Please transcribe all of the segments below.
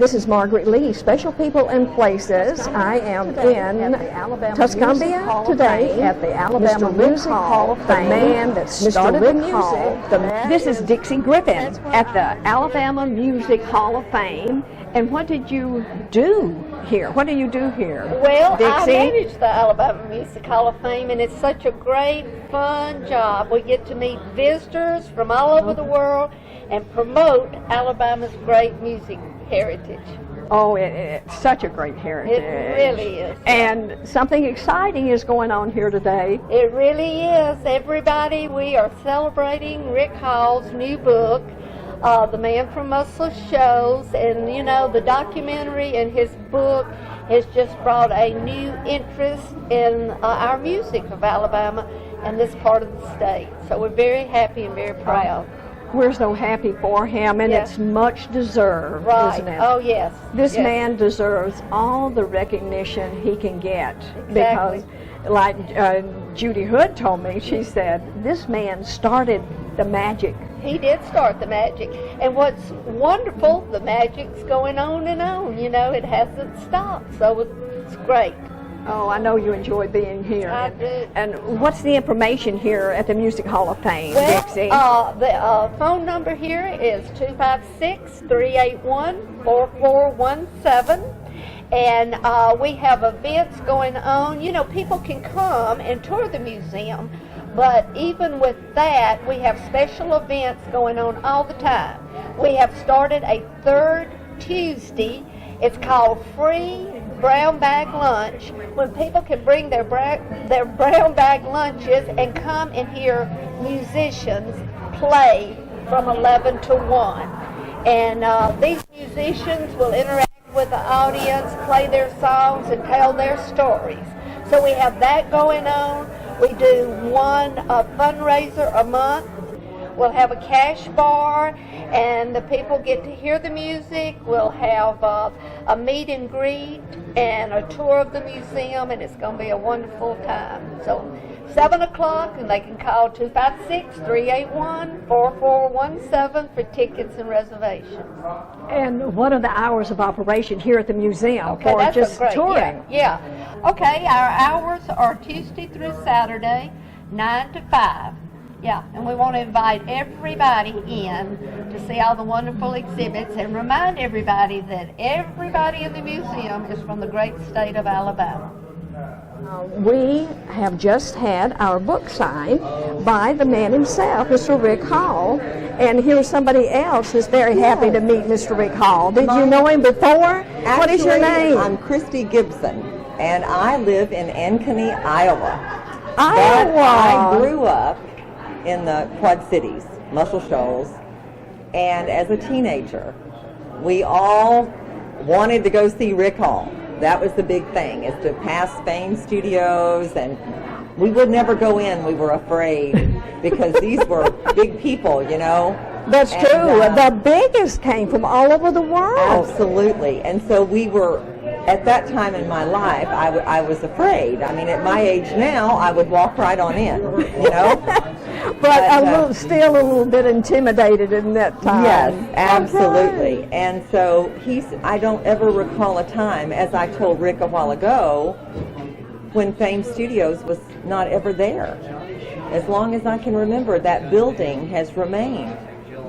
This is Margaret Lee, Special People and Places. I am in Tuscumbia today at the Alabama Music Hall of Fame. The man that started the music. This is Dixie Griffin at the Alabama Music Hall of Fame. And what did you do here? What do you do here, Well, Dixie? I manage the Alabama Music Hall of Fame, and it's such a great, fun job. We get to meet visitors from all over the world and promote Alabama's great music heritage. Oh, it's such a great heritage. It really is. And something exciting is going on here today. It really is. Everybody, we are celebrating Rick Hall's new book, The Man from Muscle Shoals, and you know, the documentary and his book has just brought a new interest in our music of Alabama and this part of the state. So we're very happy and very proud. We're so happy for him, and Yes. it's much deserved, Right. isn't it? Oh, yes. This Yes. man deserves all the recognition he can get. Exactly. Because, like Judy Hood told me, she said, this man started the magic. He did start the magic. And what's wonderful, the magic's going on and on. You know, it hasn't stopped. So it's great. Oh, I know you enjoy being here. I do. And what's the information here at the Music Hall of Fame, Dixie? The phone number here is 256-381-4417. And we have events going on. You know, people can come and tour the museum. But even with that, we have special events going on all the time. We have started a third Tuesday. It's called Free Brown Bag Lunch, when people can bring their brown bag lunches and come and hear musicians play from 11 to 1. And these musicians will interact with the audience, play their songs, and tell their stories. So we have that going on. We do one fundraiser a month. We'll have a cash bar, and the people get to hear the music. We'll have a meet and greet and a tour of the museum, and it's going to be a wonderful time. So 7 o'clock, and they can call 256-381-4417 for tickets and reservations. And what are the hours of operation here at the museum Okay, for that's just great. touring? Yeah. Okay, our hours are Tuesday through Saturday, 9 to 5. Yeah, and we want to invite everybody in to see all the wonderful exhibits and remind everybody that everybody in the museum is from the great state of Alabama. We have just had our book signed by the man himself, Mr. Rick Hall, and here's somebody else who's very happy to meet Mr. Rick Hall. Did you know him before? What is your name? I'm Christy Gibson, and I live in Ankeny, Iowa. Iowa! But I grew up in the Quad Cities, Muscle Shoals, and as a teenager, we all wanted to go see Rick Hall. That was the big thing, is to pass Fame Studios, and we would never go in. We were afraid because these were big people, you know. That's true. The biggest came from all over the world. Absolutely. And so we were, at that time in my life, I was afraid. I mean, at my age now, I would walk right on in, you know. but still a little bit intimidated in that time. Yes, absolutely. Okay. And so I don't ever recall a time, as I told Rick a while ago, when Fame Studios was not ever there. As long as I can remember, that building has remained.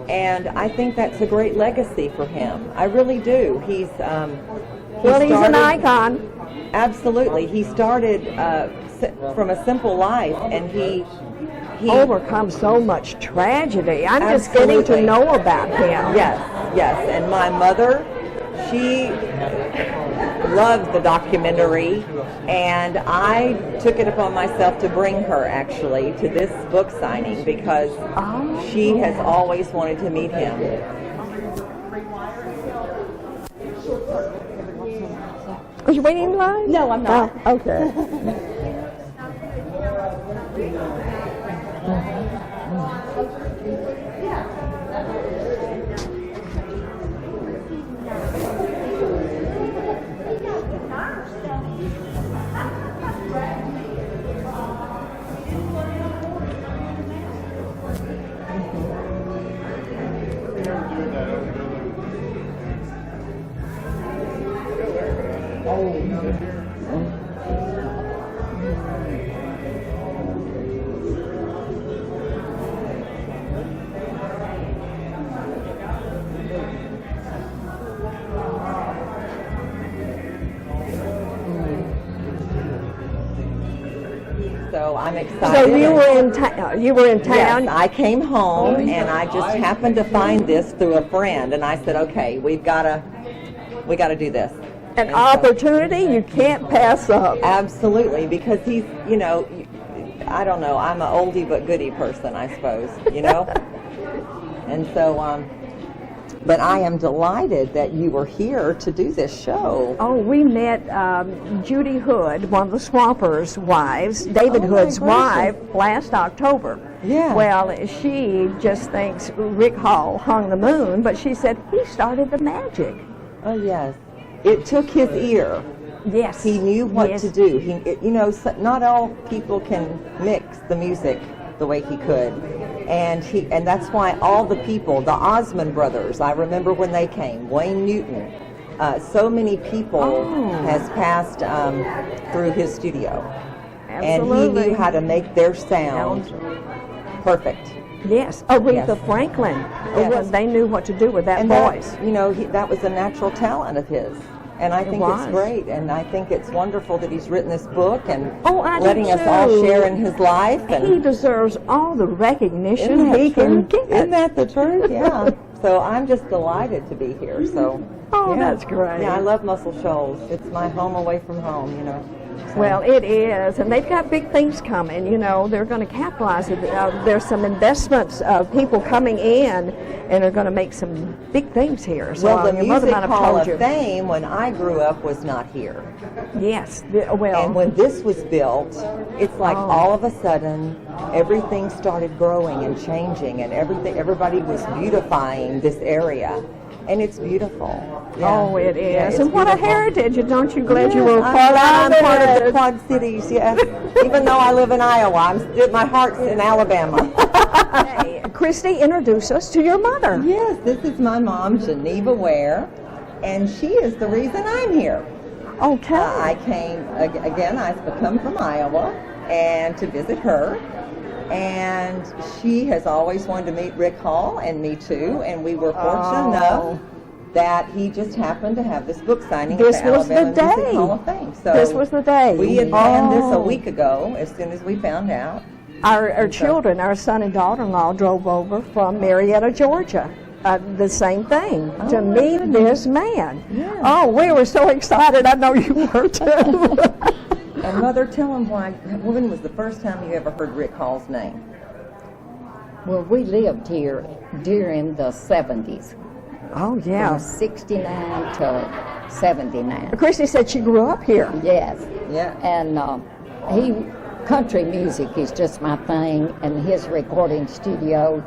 And I think that's a great legacy for him. I really do. He's an icon. Absolutely. He started from a simple life, and he overcome so much tragedy. I'm just Absolutely. getting to know about him. Yes. And my mother, she loved the documentary, and I took it upon myself to bring her actually to this book signing because she has always wanted to meet him. Are you waiting in line? No, I'm not. Oh, okay. I'm excited. So you were in town. You were in town. Yes, I came home and I just happened to find this through a friend, and I said, okay, we gotta do this. An opportunity you can't pass up. Absolutely, because he's, you know, I don't know, I'm an oldie but goodie person, I suppose, you know. And so, but I am delighted that you were here to do this show. Oh, we met Judy Hood, one of the Swampers' wives, David Hood's wife, last October. Yeah. Well, she just thinks Rick Hall hung the moon, but she said he started the magic. Oh, yes. It took his ear. Yes. He knew what to do. You know, not all people can mix the music the way he could. And that's why all the people, the Osmond brothers, I remember when they came, Wayne Newton, so many people has passed through his studio. Absolutely. And he knew how to make their sound perfect. Yes, Aretha Yes. Franklin. Yes. They knew what to do with that And voice. that, you know, that was a natural talent of his. And I think it's great, and I think it's wonderful that he's written this book and letting us all share in his life. And he deserves all the recognition he can get. Isn't that the truth? Yeah. So I'm just delighted to be here. So. Oh, yeah. that's great. Yeah, I love Muscle Shoals. It's my home away from home, you know. So. Well, it is, and they've got big things coming. You know, they're going to capitalize it. There's some investments of people coming in, and they're going to make some big things here. So, Well, the your mother Music might have Hall told of Fame, when I grew up, was not here. Yes. Well, And when this was built, it's like all of a sudden everything started growing and changing, and everybody was beautifying this area. And it's beautiful. Yeah. Oh, it is. Yeah, it's and what a beautiful. heritage. Aren't you glad you Yes, were I'm part glad of I'm part of the it? Quad Cities, yes. Even though I live in Iowa, my heart's in Alabama. Hey, Christy, introduce us to your mother. Yes, this is my mom, Geneva Ware, and she is the reason I'm here. Okay. I came, again, I've come from Iowa and to visit her. And she has always wanted to meet Rick Hall, and me too, and we were fortunate enough that he just happened to have this book signing This at the was the Alabama Music day. Hall of Fame. So This was the day. we had planned this a week ago as soon as we found out. Our children, our son and daughter-in-law, drove over from Marietta, Georgia. The same thing, to meet this man. Yeah. Oh, we were so excited. I know you were too. And Mother, tell him when was the first time you ever heard Rick Hall's name? Well, we lived here during the 70s, Oh, from yeah. 69 to 79. Christy said she grew up here. Yes. Yeah. And country music is just my thing, and his recording studio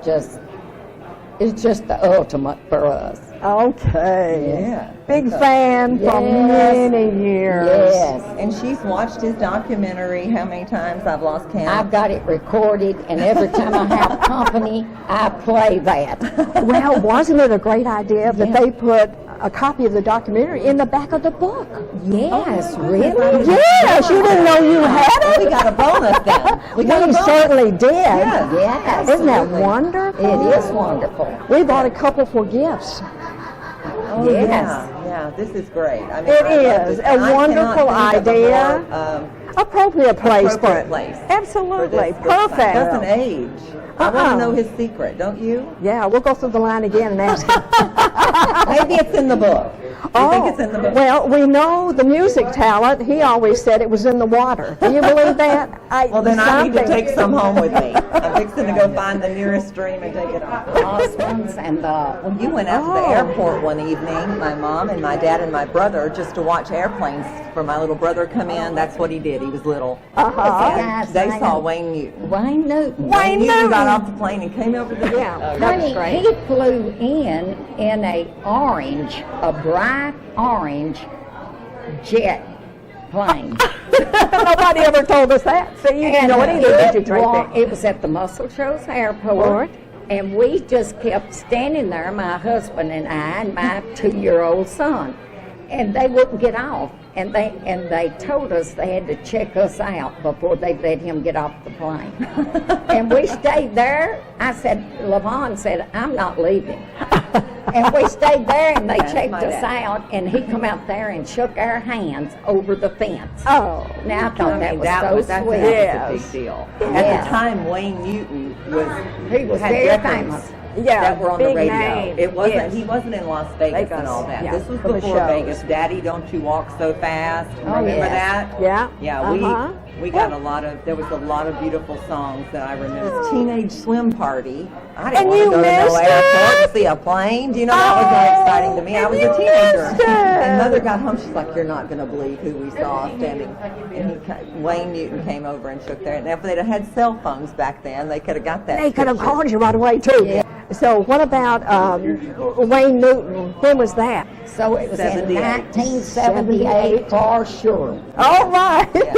is just the ultimate for us. Okay. Yeah. Big fan for Yes. many years. Yes. And she's watched his documentary how many times? I've lost count. I've got it recorded, and every time I have company, I play that. Well, wasn't it a great idea that they put a copy of the documentary in the back of the book? Yes, really? Yes, you didn't know you had it? We got a bonus then. We got a We bonus. certainly did. Yeah. Yes. Isn't that Absolutely. wonderful? It is wonderful. We bought a couple for gifts. Oh, Yes. yeah, this is great. I mean, It I love is this. a And I wonderful cannot think of a idea. more, Appropriate place for appropriate it. place. Absolutely. for this Perfect. doesn't age. I want Uh-uh. to know his secret, don't you? Yeah, we'll go through the line again and ask him. Maybe it's in the book. You think it's in the book? Well, we know the music talent. He always said it was in the water. Do you believe that? Well, then I need to something. take some home with me. I'm fixing to go find the nearest stream and take it home. Osmonds and Well, you went out to the airport one evening, my mom and my dad and my brother, just to watch airplanes for my little brother come in. That's what he did. He was little. Uh-huh. And they saw Wayne Newton. Wayne Newton. Wayne Newton got Newton. off the plane and came over to the Yeah, that was Honey, great. he flew in a bright orange jet plane. Nobody ever told us that. So you didn't know it either, did you, Tracy? It was at the Muscle Shoals Airport, and we just kept standing there, my husband and I, and my 2-year-old son, and they wouldn't get off. And they told us they had to check us out before they let him get off the plane. And we stayed there. I said, Levon said, I'm not leaving. And we stayed there, and they That's checked my us dad. out, and he come out there and shook our hands over the fence. Oh, Now I thought that was that so was, sweet. that was a big deal. At Yes. the time, Wayne Newton was He was had very records famous. yeah, that were on the big radio. name. It wasn't. Yes. He wasn't in Las Vegas, Vegas, and all that. yeah, This was for the before shows. Vegas. Daddy, don't you walk so fast? Oh, Remember yes. that? Yeah. Yeah. Uh-huh. We got a lot of. There was a lot of beautiful songs that I remember. This teenage swim party. I didn't And want to you go to no missed airport it? to see a plane. Do you know that was very exciting to me? I and was you a teenager, missed it. and Mother got home. She's like, "You're not going to believe who we saw standing." And Wayne Newton came over and shook their. And if they'd have had cell phones back then, they could have got that. They could have picture. called you right away, too. Yeah. So what about Wayne Newton? When was that? So it was in 78. 1978 for sure. All right. Yeah.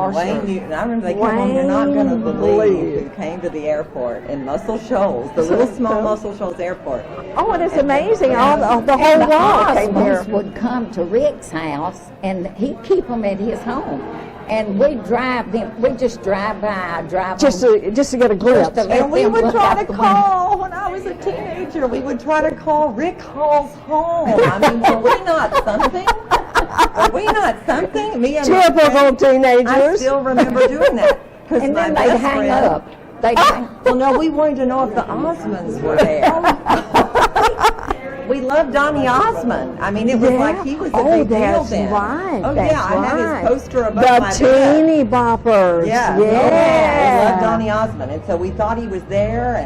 And Wayne Newton, I remember they came home, you're not going to believe who came to the airport in Muscle Shoals, the little small Muscle Shoals airport. Oh, it is amazing. All the whole And the world came here. Osmonds would come to Rick's house, and he'd keep them at his home. And we'd drive them, we'd just drive by, Just to get a glimpse. Just to let And we them would look try out to the call, when I was a teenager, we would try to call Rick Hall's home. I mean, were we not something? Were we not something? Me and my Typical friends, teenagers. I still remember doing that. 'Cause And my then they'd best hang friend- up. They'd hang. Well, no, we wanted to know if the Osmonds were there. We loved Donny Osmond. I mean, it was like he was a big deal that's then. right. Oh, that's yeah, I had right. his poster above the my bed. teeny boppers. Yeah, yeah. we loved Donny Osmond, and so we thought he was there,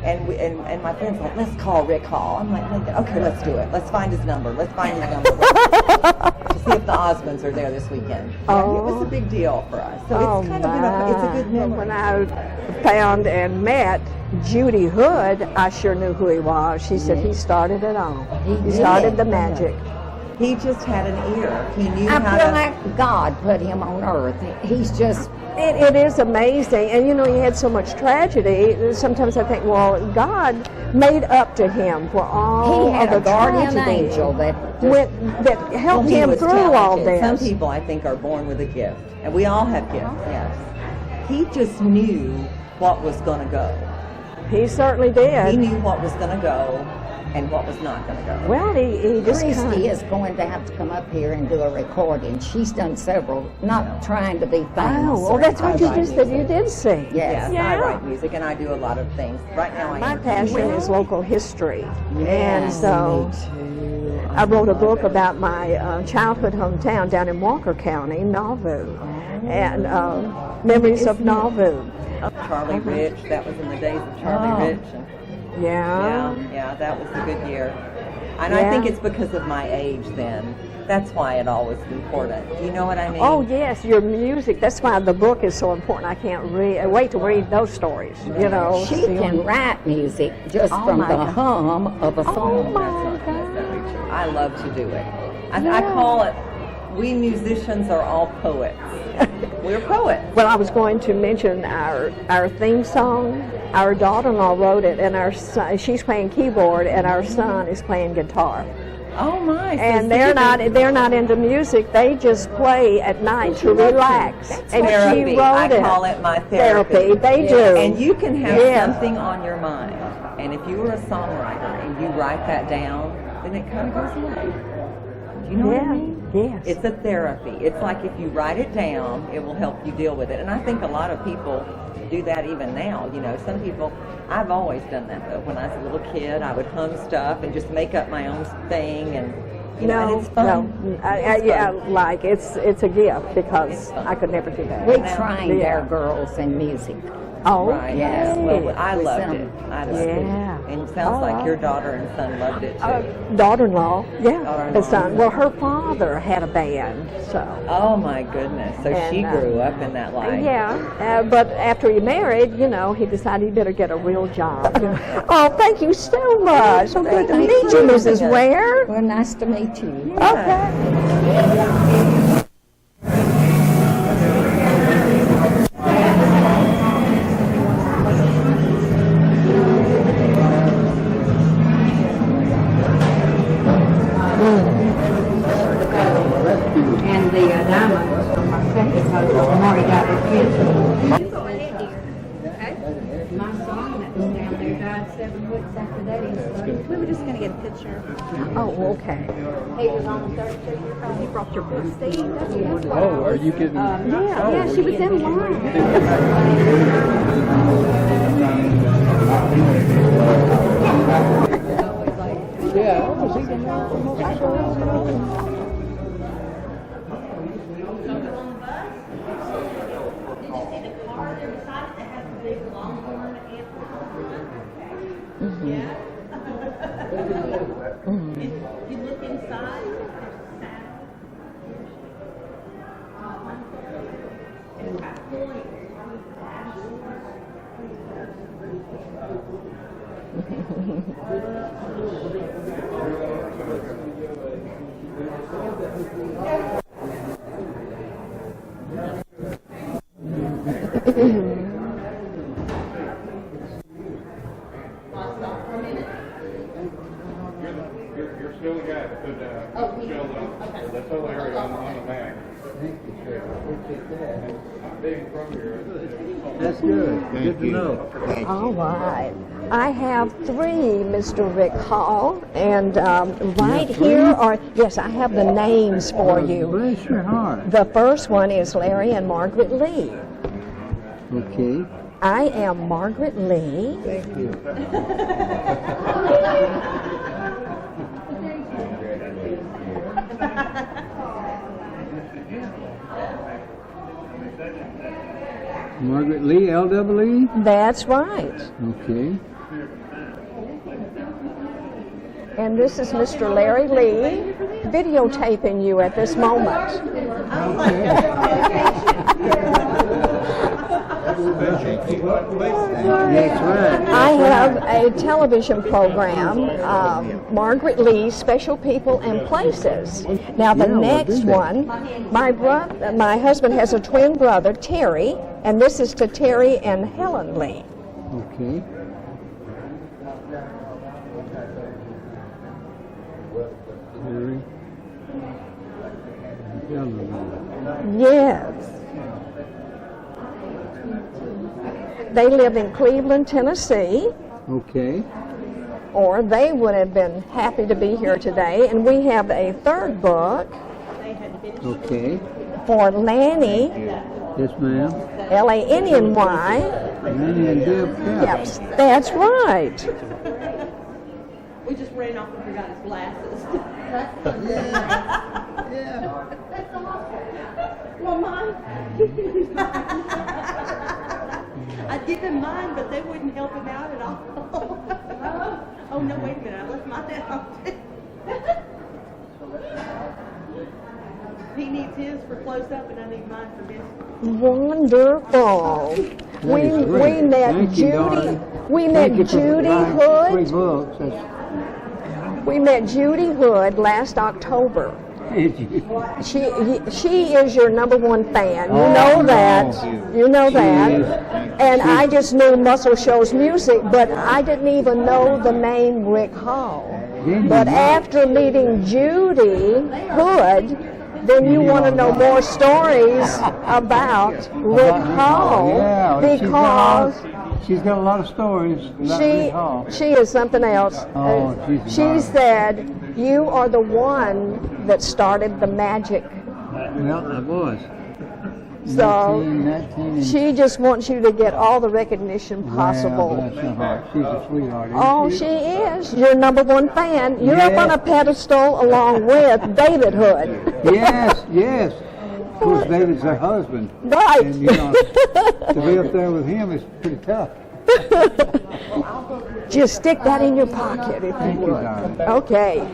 and my friends like, let's call Rick Hall. I'm like, okay, let's do it. Let's find his number. Let's find his number to see if the Osmonds are there this weekend. Yeah, it was a big deal for us. So it's kind of it's a good memory. When I found and met Judy Hood, I sure knew who he was. She said he started it all. He started the magic. He just had an ear. He knew I how feel to. like God put him on earth. He's just, It is amazing. And you know, he had so much tragedy. Sometimes I think, well, God made up to him for all he had of a the guardian tragedy angel that that helped He him was through all talented. this. Some people, I think, are born with a gift, and we all have gifts. Yes. He just knew what was going to go. He certainly He did. knew what was going to go and what was not going to go. Well, he just Christy is going to have to come up here and do a recording. She's done several, not trying to be famous. Oh, well, that's what you just said. You did sing. Yes, Yeah. I write music and I do a lot of things. Right now, I My am. passion is local history, and Yes, so I wrote a book about my childhood hometown down in Walker County, Nauvoo, and memories of Nauvoo. Charlie Rich. That was in the days of Charlie Rich. And yeah, that was a good year. And I think Yeah. it's because of my age then. That's why it all was important. Do you know what I mean? Oh yes, your music. That's why the book is so important. I can't wait to read those stories. You know, She can write music just from my the God. hum of a song. That's not necessarily true. I love to do it. I call it, we musicians are all poets. We're poets. Well, I was going to mention our theme song. Our daughter-in-law wrote it, and our son, she's playing keyboard, and our son is playing guitar. Oh my! So And see, they're not into music. They just play at night to relax. And therapy. she wrote I it. call it my therapy. They do. And you can have Yeah. something on your mind, and if you were a songwriter and you write that down, then it kind of goes away. Do you know what I mean? Yes. It's a therapy. It's like if you write it down, it will help you deal with it. And I think a lot of people do that even now. You know, some people, I've always done that though. When I was a little kid, I would hum stuff and just make up my own thing, and you know, and it's fun. No, it's a gift because I could never do that. We trained our girls in music. Oh, Right. Yes. Well, I We loved sent it. 'em. I loved it. Yeah. And it sounds like your daughter and son loved it too. Daughter-in-law, yeah, Daughter-in-law. the son. Well, her father had a band, so. Oh my goodness! So she And, grew up in that life. Yeah, but after he married, you know, he decided he better get a real job. Oh, thank you so much. So good to Thank meet you you, for Mrs. visiting us. Ware. Well, nice to meet you. Okay. And the diamond was from my second husband. Marty got her kids. You go ahead, dear. Okay? My son that was down there died 7 weeks after that. We were just going to get a picture. Oh, okay. He was on 32 years old. He brought your book, Steve. Oh, are you kidding? Yeah, she was in line. Yeah, I was even there for most of the You look inside. You're still the guy that put Shoals on. That's whole area on the map. That's good. Good to know. All right. I have 3, Mr. Rick Hall, and right here are, yes, I have the names for you. Bless your heart. The first one is Larry and Margaret Lee. Okay. I am Margaret Lee. Thank you. Margaret Lee, L-double-E? That's right. Okay. And this is Mr. Larry Lee videotaping you at this moment. That's right. I have a television program, Margaret Lee, Special People and Places. Now the next one, my husband has a twin brother, Terry, and this is to Terry and Helen Lee. Okay. Terry. Yes. They live in Cleveland, Tennessee, Okay. or they would have been happy to be here today. And we have a third book Okay. for Lanny, Yes, ma'am. L-A-N-N-Y. Nanny and Deb Cap. Yes, that's right. We just ran off and forgot his glasses. Well, mine. I'd give him mine, but they wouldn't help him out at all. Oh, no, wait a minute. I left mine out. He needs his for close up, and I need mine for business. Wonderful. We met Thank you, Judy. darling. We Thank met you for Judy providing 3 Hood. books. That's We met Judy Hood last October. She is your #1 fan. You know that. You know that. And I just knew Muscle Shoals music, but I didn't even know the name Rick Hall. But after meeting Judy Hood, then you want to know more stories about Rick Hall, Yeah, because she's got a lot of stories about Rick Hall. she is something else. Oh, she's She nice. said, "You are the one that started the magic." Well, I was. So 19, she just wants you to get all the recognition possible. Well, bless her heart. She's a sweetheart. Isn't Oh, she is. Your #1 fan. You're up on a pedestal along with David Hood. Yes, yes. Of course, David's her husband. Right. And, you know, to be up there with him is pretty tough. Just stick that in your pocket if you Thank you, would. darling. Okay.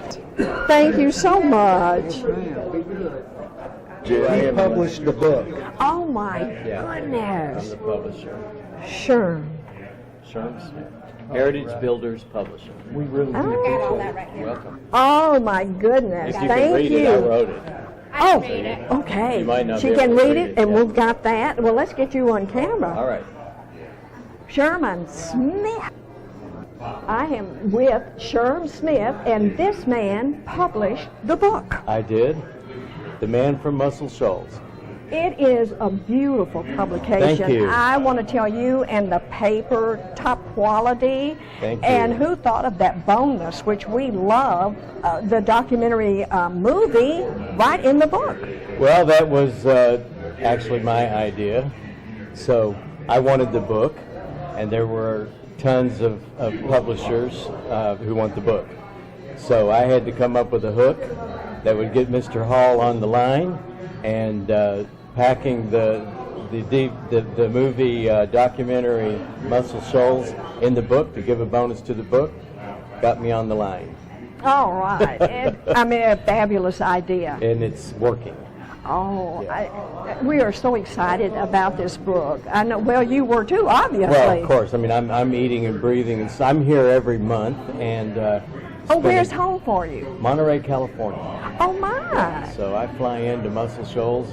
Thank you so much. He published the book. Oh my I'm goodness. the publisher, Sure. Sherm Smith, Heritage Builders Publishing. We really do Oh. appreciate it. Welcome. Oh my goodness. If you can Thank read you. it, I wrote it. Oh, okay. You might not She be able can to read read it, it and yet. we've got that. Well, let's get you on camera. All right. Sherm Smith. I am with Sherm Smith, and this man published the book. I did. The Man from Muscle Shoals. It is a beautiful publication. Thank you. I want to tell you, and the paper, top quality. Thank you. And who thought of that bonus, which we love, the documentary movie, right in the book? Well, that was actually my idea. So I wanted the book, and there were tons of publishers who want the book. So I had to come up with a hook that would get Mr. Hall on the line, and packing the movie documentary Muscle Shoals in the book to give a bonus to the book got me on the line. All right. And, I mean, a fabulous idea. And it's working. Oh, we are so excited about this book. I know. Well, you were too, obviously. Well, of course. I mean, I'm eating and breathing, and so I'm here every month. And where's home for you? Monterey, California. Oh my! So I fly into Muscle Shoals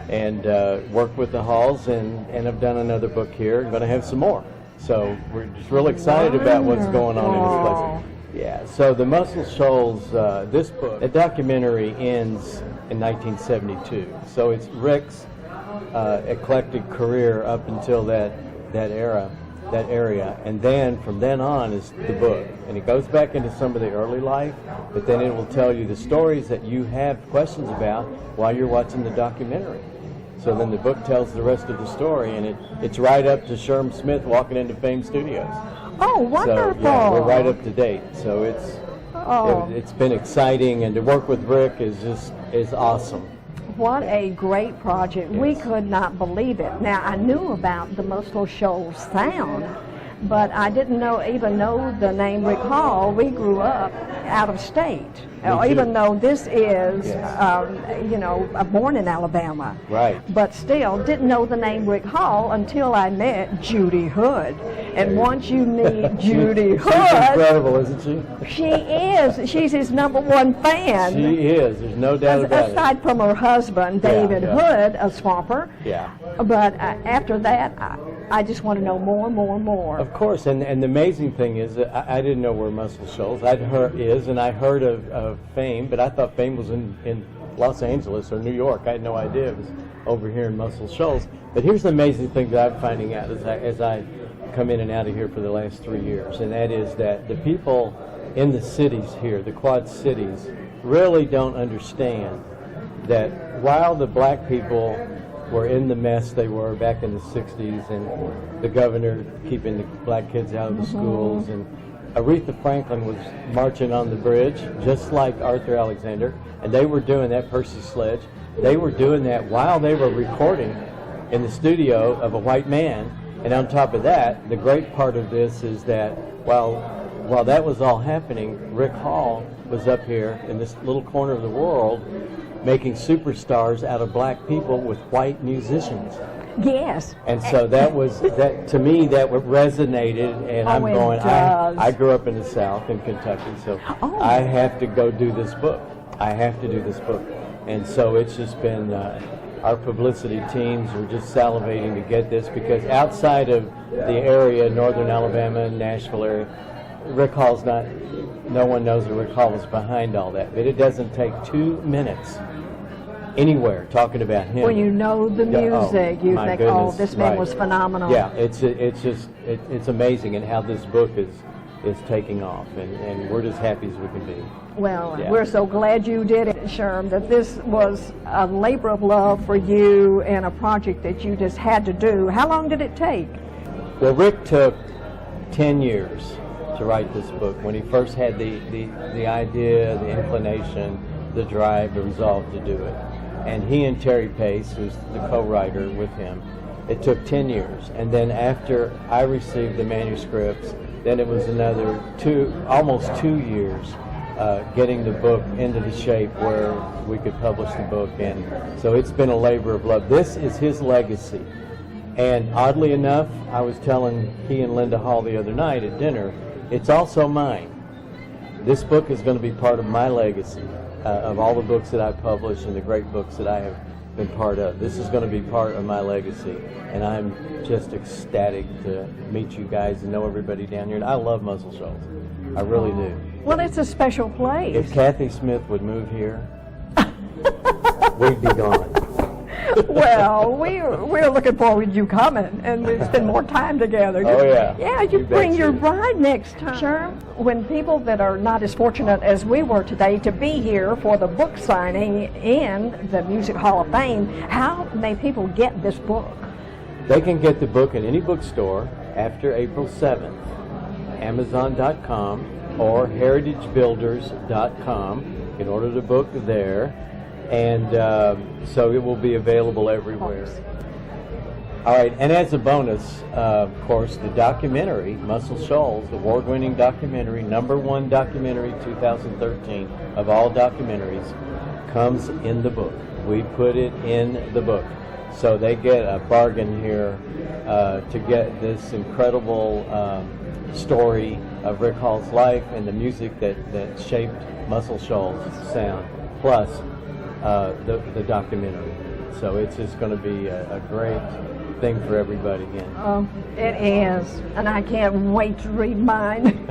and work with the Halls, and I've done another book here. I'm going to have some more. So we're just real excited about what's going on in this place. Yeah. So the Muscle Shoals, this book, the documentary ends in 1972. So it's Rick's eclectic career up until that area, and then from then on is the book, and it goes back into some of the early life, but then it will tell you the stories that you have questions about while you're watching the documentary. So then the book tells the rest of the story, and it's right up to Sherm Smith walking into Fame Studios. Oh, wonderful! So yeah, we're right up to date. So it's been exciting, and to work with Rick is awesome. What a great project. Yes. We could not believe it. Now, I knew about the Muscle Shoals sound, but I didn't even know the name Rick Hall. We grew up out of state, even though this is, born in Alabama. Right. But still, didn't know the name Rick Hall until I met Judy Hood. And once you meet Judy Hood... She's incredible, isn't she? She is. She's his #1 fan. She is. There's no doubt about it. Aside from her husband, David Hood, a swamper. Yeah. But after that, I just want to know more and more and more. Of course, and the amazing thing is that I didn't know where Muscle Shoals and I heard of Fame, but I thought Fame was in Los Angeles or New York. I had no idea it was over here in Muscle Shoals. But here's the amazing thing that I'm finding out as I come in and out of here for the last 3 years, and that is that the people in the cities here, the Quad Cities, really don't understand that while the black people were in the mess they were back in the 60s, and the governor keeping the black kids out of the schools, and Aretha Franklin was marching on the bridge just like Arthur Alexander, and they were doing that, Percy Sledge, they were doing that while they were recording in the studio of a white man. And on top of that, the great part of this is that while that was all happening, Rick Hall was up here in this little corner of the world making superstars out of black people with white musicians. Yes. And so that to me that resonated, and I'm going, I grew up in the South in Kentucky, so I have to go do this book. I have to do this book. And so it's just been, our publicity teams are just salivating to get this, because outside of the area, northern Alabama, Nashville area, Rick Hall's no one knows that Rick Hall was behind all that. But it doesn't take 2 minutes anywhere talking about him. When you know the music, you think, goodness, this man was phenomenal. Yeah, it's amazing, and how this book is taking off, and we're just happy as we can be. Well, we're so glad you did it, Sherm, that this was a labor of love for you and a project that you just had to do. How long did it take? Well, Rick took 10 years to write this book. When he first had the idea, the inclination, the drive, the resolve to do it. And he and Terry Pace, who's the co-writer with him, it took 10 years. And then after I received the manuscripts, then it was another almost 2 years getting the book into the shape where we could publish the book. And so it's been a labor of love. This is his legacy. And oddly enough, I was telling he and Linda Hall the other night at dinner, it's also mine. This book is going to be part of my legacy, of all the books that I publish and the great books that I have been part of. This is going to be part of my legacy, and I'm just ecstatic to meet you guys and know everybody down here. And I love Muscle Shoals. I really do. Well, it's a special place. If Kathy Smith would move here, we'd be gone. Well, we're looking forward to you coming, and we spend more time together. Oh, yeah. Yeah, you You bring bet your you. bride next time. Sure. When people that are not as fortunate as we were today to be here for the book signing in the Music Hall of Fame, how may people get this book? They can get the book in any bookstore after April 7th, Amazon.com or heritagebuilders.com. You can order the book there, and so it will be available everywhere. All right, and as a bonus, of course, the documentary, Muscle Shoals, award-winning documentary, #1 documentary 2013 of all documentaries, comes in the book. We put it in the book. So they get a bargain here to get this incredible story of Rick Hall's life and the music that shaped Muscle Shoals' sound, plus the documentary. So it's just going to be a great thing for everybody. It is, and I can't wait to read mine.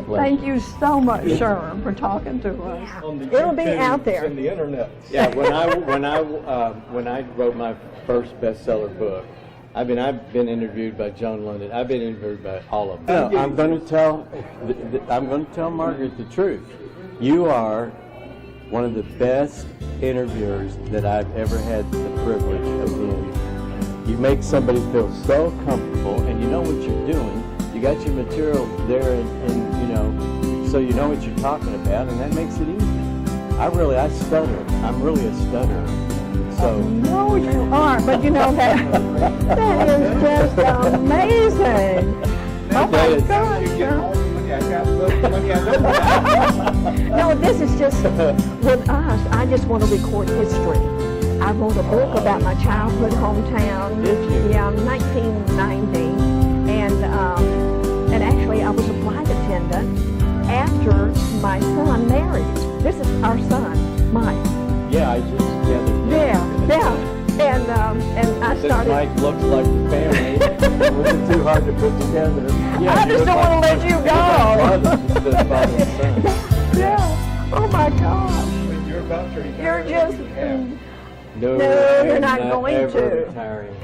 Thank you so much, Sherm, for talking to us. It'll be out there. In the internet. Yeah, when I wrote my first bestseller book, I've been interviewed by Joan London. I've been interviewed by all of them. I'm going to tell Margaret the truth. You are one of the best interviewers that I've ever had the privilege of being. You make somebody feel so comfortable, and you know what you're doing. You got your material there, and you know, so you know what you're talking about, and that makes it easy. I stutter. I'm really a stutterer. So No, you are, but you know that is just amazing. Oh my gosh. No, this is just, with us, I just want to record history. I wrote a book about my childhood hometown. Did you? Yeah, 1990. And actually I was a flight attendant after my son married. This is our son, Mike. yeah, I just gathered. Yeah. And I Since started. Mike looks like the family, it wasn't too hard to put together. Yeah, I just don't want to let you go. Yeah. Oh my gosh. You're about to retire. You're just. No, No, you're I'm not going ever to. retiring.